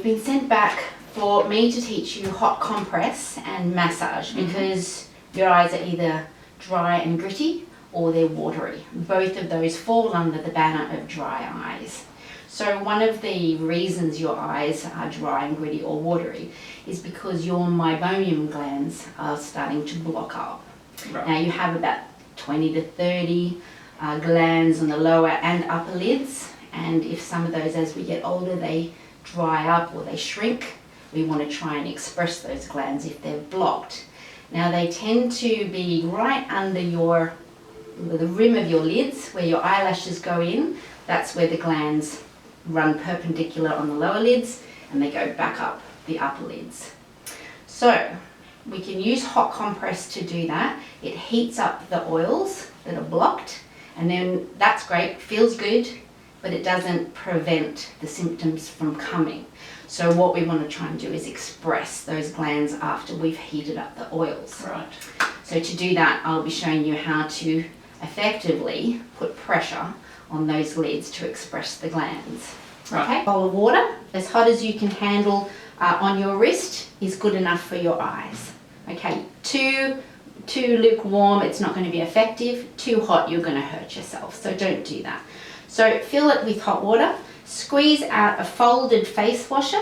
you've been sent back for me to teach you hot compress and massage because your eyes are either dry and gritty or they're watery. Both of those fall under the banner of dry eyes. So one of the reasons your eyes are dry and gritty or watery is because your meibomian glands are starting to block up. Right. Now you have about 20 to 30 glands on the lower and upper lids, and if some of those as we get older they dry up or they shrink, we want to try and express those glands if they're blocked. Now they tend to be right under the rim of your lids where your eyelashes go in. That's where the glands run perpendicular on the lower lids and they go back up the upper lids. So we can use hot compress to do that. It heats up the oils that are blocked, and then that's great, feels good, but it doesn't prevent the symptoms from coming. So what we want to try and do is express those glands after we've heated up the oils. Right. So to do that, I'll be showing you how to effectively put pressure on those lids to express the glands. Right. Okay, bowl of water, as hot as you can handle on your wrist is good enough for your eyes. Okay, too lukewarm, it's not going to be effective. Too hot, you're going to hurt yourself, so don't do that. So fill it with hot water, squeeze out a folded face washer,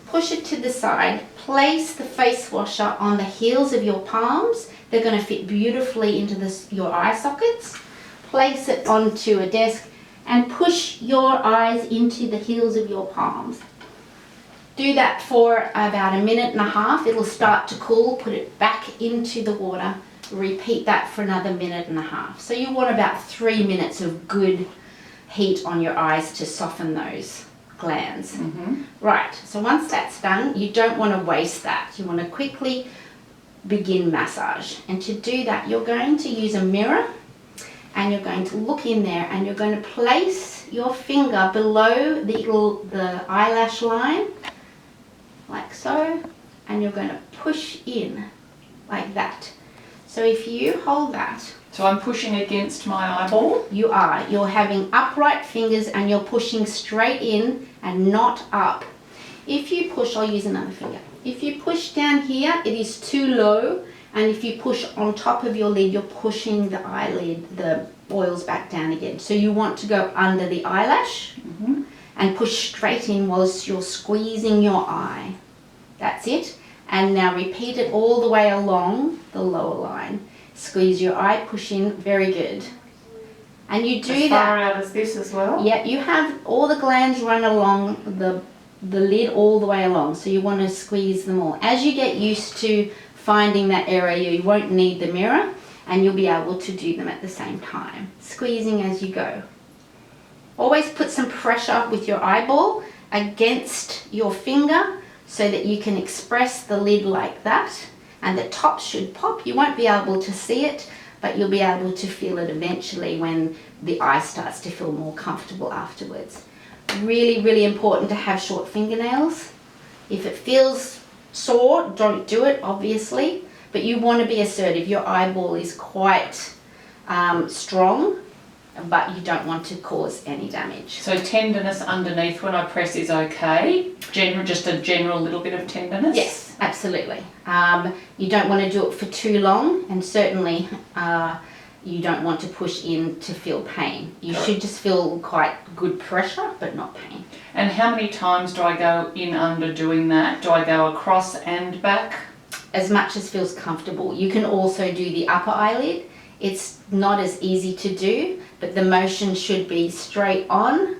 push it to the side, place the face washer on the heels of your palms. They're going to fit beautifully into your eye sockets. Place it onto a desk and push your eyes into the heels of your palms. Do that for about 1.5 minutes. It'll start to cool. Put it back into the water. Repeat that for another 1.5 minutes. So you want about 3 minutes of good heat on your eyes to soften those glands. Right, so once that's done, you don't want to waste that. You want to quickly begin massage. And to do that, you're going to use a mirror and you're going to look in there and you're going to place your finger below the eyelash line, like so, and you're going to push in like that. So if you hold that, so I'm pushing against my eyeball? You are. You're having upright fingers and you're pushing straight in and not up. If you push, I'll use another finger. If you push down here, it is too low, and if you push on top of your lid, you're pushing the eyelid, the oils back down again. So you want to go under the eyelash and push straight in whilst you're squeezing your eye. That's it. And now repeat it all the way along the lower line. Squeeze your eye, push in, very good. And you do that. As far out as this as well? Yeah, you have all the glands run along the lid all the way along, so you want to squeeze them all. As you get used to finding that area, you won't need the mirror and you'll be able to do them at the same time. Squeezing as you go. Always put some pressure with your eyeball against your finger so that you can express the lid like that, and the top should pop. You won't be able to see it, but you'll be able to feel it eventually when the eye starts to feel more comfortable afterwards. Really, really important to have short fingernails. If it feels sore, don't do it, obviously, but you want to be assertive. Your eyeball is quite strong, but you don't want to cause any damage. So tenderness underneath when I press is okay? Just a general little bit of tenderness? Yes, absolutely. You don't want to do it for too long, and certainly you don't want to push in to feel pain. You should just feel quite good pressure, but not pain. And how many times do I go in under doing that? Do I go across and back? As much as feels comfortable. You can also do the upper eyelid. It's not as easy to do, but the motion should be straight on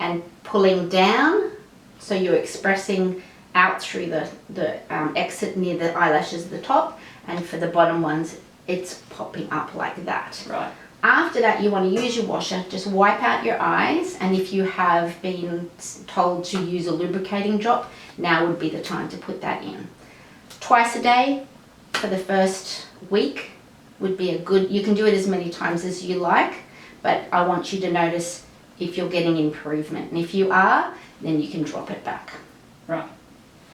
and pulling down, so you're expressing out through the exit near the eyelashes at the top, and for the bottom ones it's popping up like that. Right. After that, you want to use your washer, just wipe out your eyes, and if you have been told to use a lubricating drop, now would be the time to put that in. Twice a day for the first week would be a good, you can do it as many times as you like, but I want you to notice if you're getting improvement, and if you are, then you can drop it back. Right.